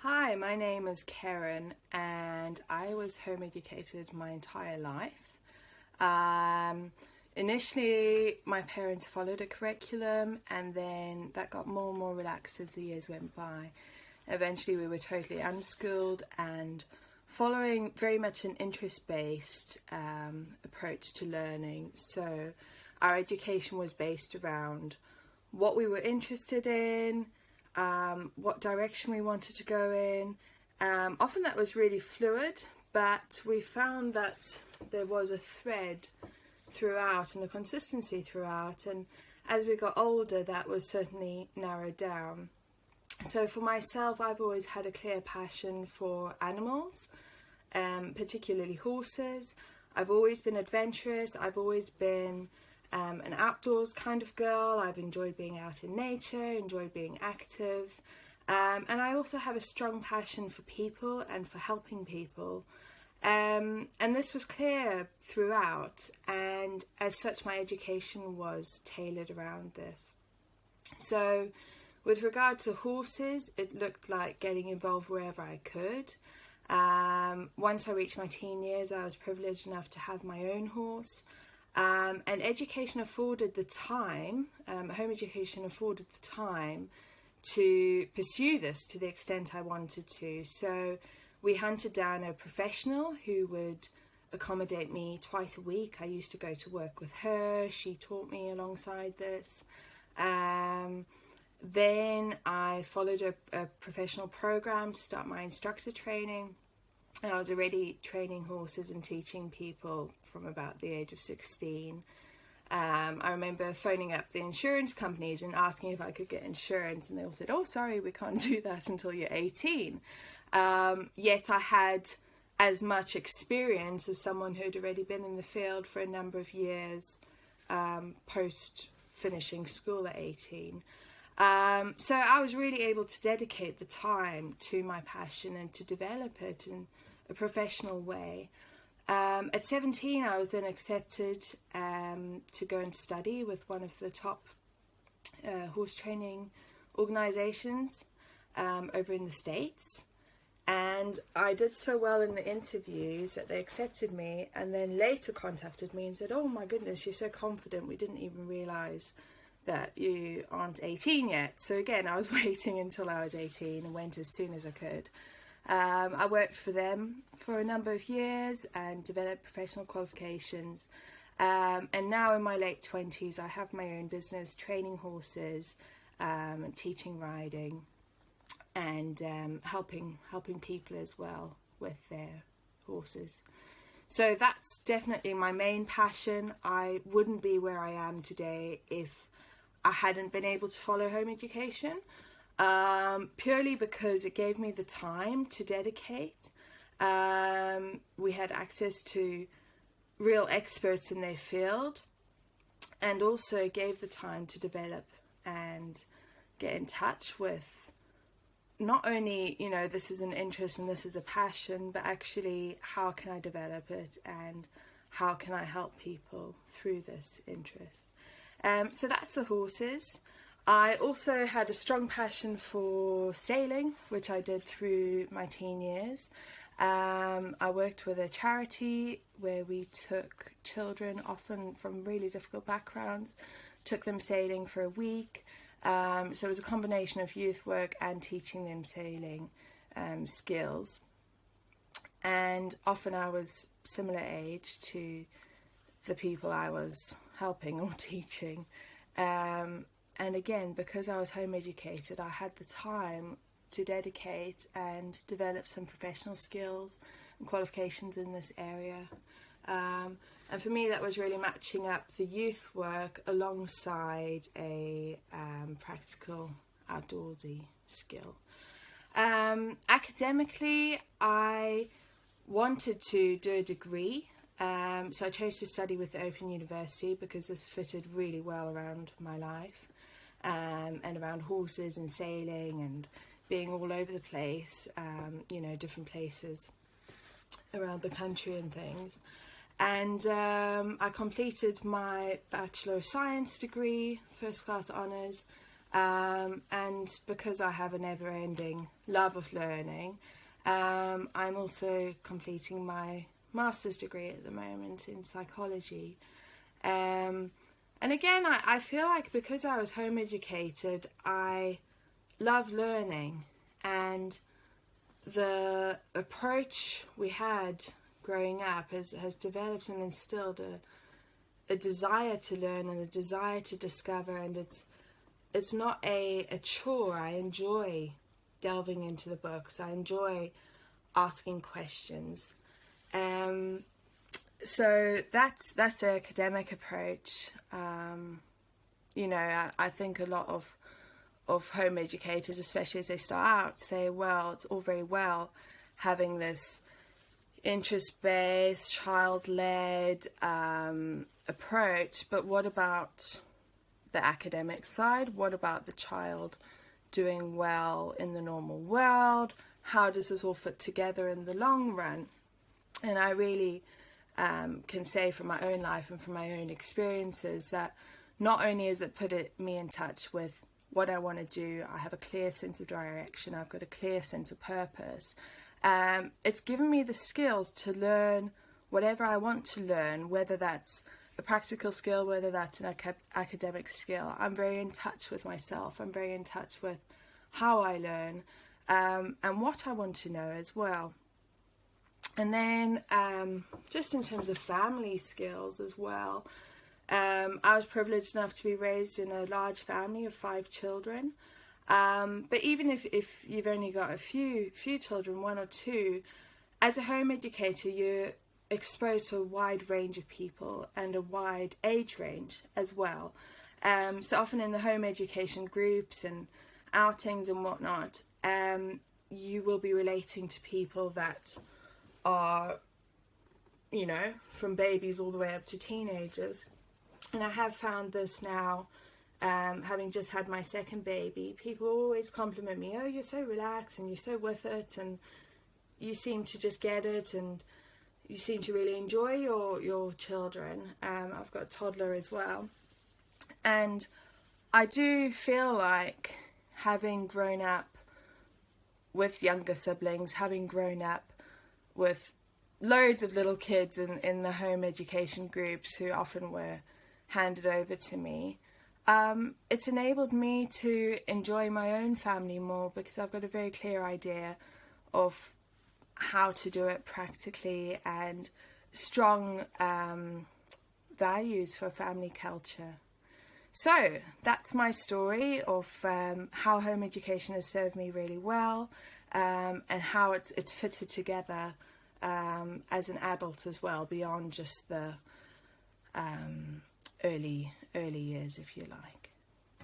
Hi, my name is Kerrin and I was home educated my entire life. Initially, my parents followed a curriculum and then that got more and more relaxed as the years went by. Eventually, we were totally unschooled and following very much an interest-based approach to learning. So our education was based around what we were interested in, what direction we wanted to go in. Often that was really fluid, but we found that there was a thread throughout and a consistency throughout, and as we got older that was certainly narrowed down. So for myself, I've always had a clear passion for animals, particularly horses. I've always been adventurous. I've always been an outdoors kind of girl. I've enjoyed being out in nature, enjoyed being active, and I also have a strong passion for people and for helping people. And this was clear throughout, and as such my education was tailored around this. So with regard to horses, it looked like getting involved wherever I could. Once I reached my teen years, I was privileged enough to have my own horse. And education afforded the time, home education afforded the time to pursue this to the extent I wanted to. So we hunted down a professional who would accommodate me twice a week. I used to go to work with her. She taught me alongside this. Then I followed a professional program to start my instructor training. I was already training horses and teaching people from about the age of 16. I remember phoning up the insurance companies and asking if I could get insurance, and they all said, "Oh, sorry, we can't do that until you're 18. Yet I had as much experience as someone who'd already been in the field for a number of years post finishing school at 18. So I was really able to dedicate the time to my passion and to develop it in a professional way. At 17, I was then accepted to go and study with one of the top horse training organisations over in the States. And I did so well in the interviews that they accepted me, and then later contacted me and said, "Oh my goodness, you're so confident, we didn't even realise that you aren't 18 yet." So again, I was waiting until I was 18 and went as soon as I could. I worked for them for a number of years and developed professional qualifications. And now in my late 20s, I have my own business, training horses, and teaching riding, and helping people as well with their horses. So that's definitely my main passion. I wouldn't be where I am today if I hadn't been able to follow home education, purely because it gave me the time to dedicate. We had access to real experts in their field, and also gave the time to develop and get in touch with not only, this is an interest and this is a passion, but actually how can I develop it and how can I help people through this interest. So that's the horses. I also had a strong passion for sailing, which I did through my teen years. I worked with a charity where we took children, often from really difficult backgrounds, took them sailing for a week. So it was a combination of youth work and teaching them sailing skills. And often I was similar age to the people I was helping or teaching. And again, because I was home educated, I had the time to dedicate and develop some professional skills and qualifications in this area. And for me, that was really matching up the youth work alongside a practical outdoorsy skill. Academically, I wanted to do a degree. So I chose to study with the Open University because this fitted really well around my life, and around horses and sailing and being all over the place, different places around the country and things. And I completed my Bachelor of Science degree, first class honours, And because I have a never-ending love of learning, I'm also completing my master's degree at the moment in psychology. And again, I feel like because I was home educated, I love learning, and the approach we had growing up has developed and instilled a desire to learn and a desire to discover, and it's not a chore. I enjoy delving into the books. I enjoy asking questions. So that's the academic approach. I think a lot of home educators, especially as they start out, say, well, it's all very well having this interest-based, child-led approach, but what about the academic side? What about the child doing well in the normal world? How does this all fit together in the long run? And I really can say from my own life and from my own experiences that not only has it put me in touch with what I want to do, I have a clear sense of direction, I've got a clear sense of purpose. It's given me the skills to learn whatever I want to learn, whether that's a practical skill, whether that's an academic skill. I'm very in touch with myself. I'm very in touch with how I learn and what I want to know as well. And then just in terms of family skills as well, I was privileged enough to be raised in a large family of 5 children. But even if you've only got a few children, 1 or 2, as a home educator, you're exposed to a wide range of people and a wide age range as well. So often in the home education groups and outings and whatnot, you will be relating to people that are, from babies all the way up to teenagers. And I have found this now, having just had my second baby, people always compliment me, oh, you're so relaxed and you're so with it and you seem to just get it and you seem to really enjoy your children. I've got a toddler as well. And I do feel like, having grown up with younger siblings, having grown up with loads of little kids in the home education groups who often were handed over to me, it's enabled me to enjoy my own family more, because I've got a very clear idea of how to do it practically and strong values for family culture. So that's my story of how home education has served me really well, and how it's fitted together as an adult as well, beyond just the early years, if you like.